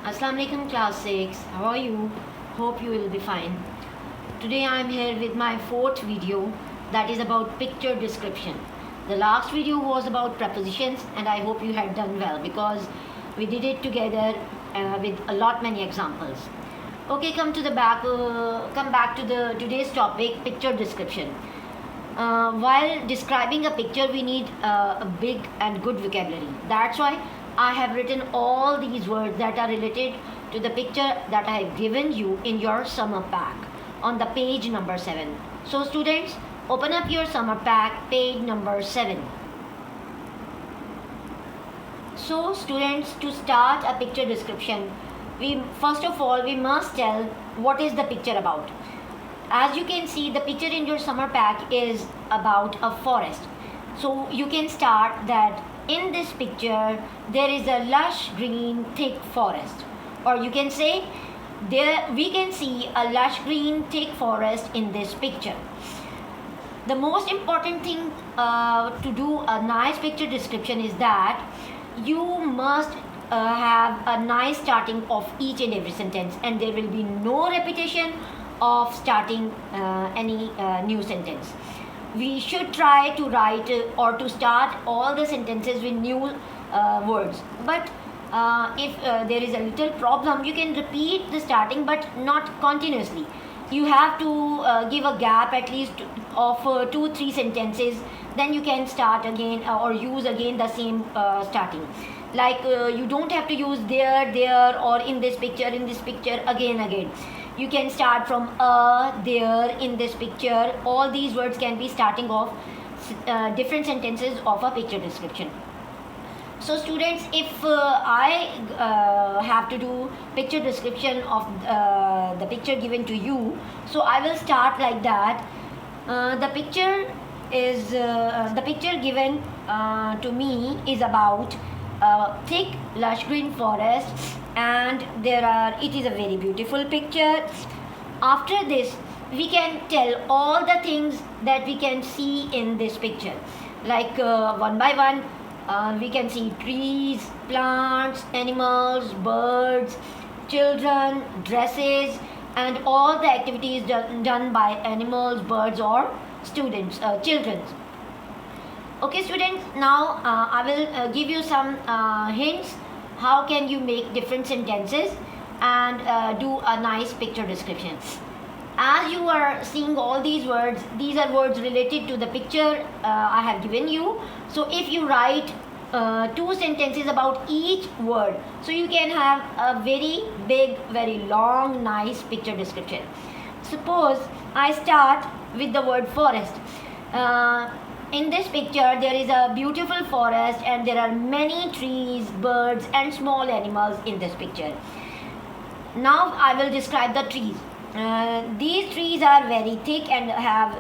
Assalamu alaikum class 6. How are you? Hope you will be fine. Today I am here with my fourth video that is about picture description. The last video was about prepositions and I hope you had done well because we did it together with a lot many examples. Okay, come back to the today's topic, picture description. While describing a picture we need a big and good vocabulary. That's why I have written all these words that are related to the picture that I have given you in your summer pack on the page number 7. So students, open up your summer pack, page number 7. So students, to start a picture description, first of all we must tell what is the picture about. As you can see, the picture in your summer pack is about a forest. So you can start that in this picture there is a lush green thick forest, or you can say there we can see a lush green thick forest in this picture. The most important thing to do a nice picture description is that you must have a nice starting of each and every sentence, and there will be no repetition of starting any new sentence. We should try to write or to start all the sentences with new words, but if there is a little problem, you can repeat the starting but not continuously. You have to give a gap at least of 2-3 sentences, then you can start again or use again the same starting. Like you don't have to use there or in this picture again. You can start from there, in this picture. All these words can be starting off different sentences of a picture description. So students, if I have to do picture description of the picture given to you, so I will start like that. The picture given to me is about thick lush green forest, and it is a very beautiful picture. After this we can tell all the things that we can see in this picture, like one by one. We can see trees, plants, animals, birds, children, dresses, and all the activities done by animals, birds, or students, children. Okay students, now I will give you some hints how can you make different sentences and do a nice picture description. As you are seeing all these words, these are words related to the picture I have given you. So if you write 2 sentences about each word, so you can have a very big, very long, nice picture description. Suppose I start with the word forest. In this picture there is a beautiful forest and there are many trees, birds and small animals in this picture. Now I will describe the trees. These trees are very thick and have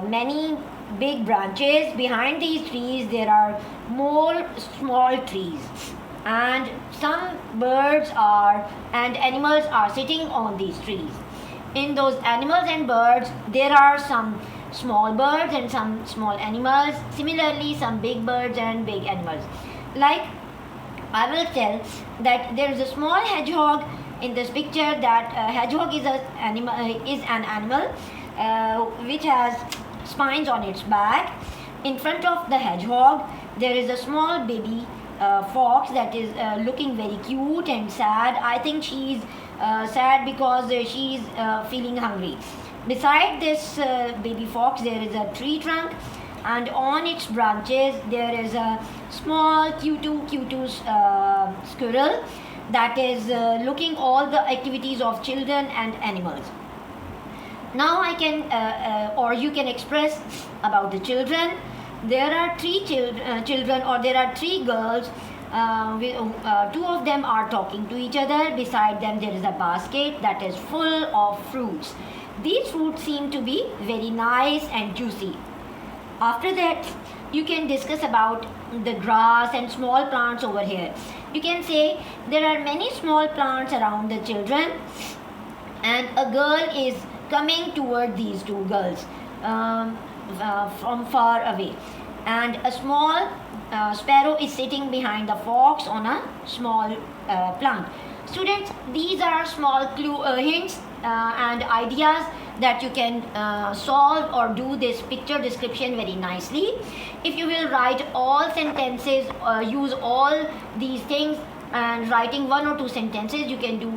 many big branches. Behind these trees there are more small trees, and some birds and animals are sitting on these trees. In those animals and birds there are some small birds and some small animals, similarly some big birds and big animals. Like I will tell that there is a small hedgehog in this picture. That hedgehog is an animal which has spines on its back. In front of the hedgehog there is a small baby fox that is looking very cute and sad. I think she's sad because she's feeling hungry. Beside this baby fox there is a tree trunk, and on its branches there is a small cute squirrel that is looking all the activities of children and animals. Now I can or you can express about the children. There are 3 children, or there are 3 girls. 2 of them are talking to each other. Beside them there is a basket that is full of fruits. These fruits seem to be very nice and juicy. After that you can discuss about the grass and small plants over here. You can say there are many small plants around the children, and a girl is coming toward these 2 girls from far away, and a small sparrow is sitting behind the fox on a small plant. Students, these are small hints and ideas that you can solve or do this picture description very nicely. If you will write all sentences, use all these things, and writing 1 or 2 sentences, you can do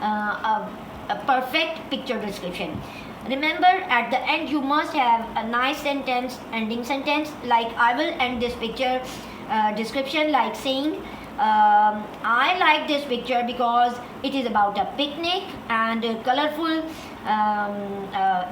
a perfect picture description. Remember, at the end you must have a nice sentence, ending sentence, like I will end this picture description like saying, I like this picture because it is about a picnic and colorful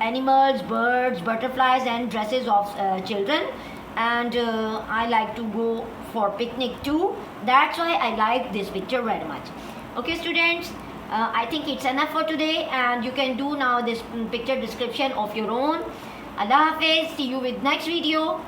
animals, birds, butterflies and dresses of children, and I like to go for picnic too. That's why I like this picture very much. Okay students, I think it's enough for today, and you can do now this picture description of your own. Allah Hafiz, see you with next video.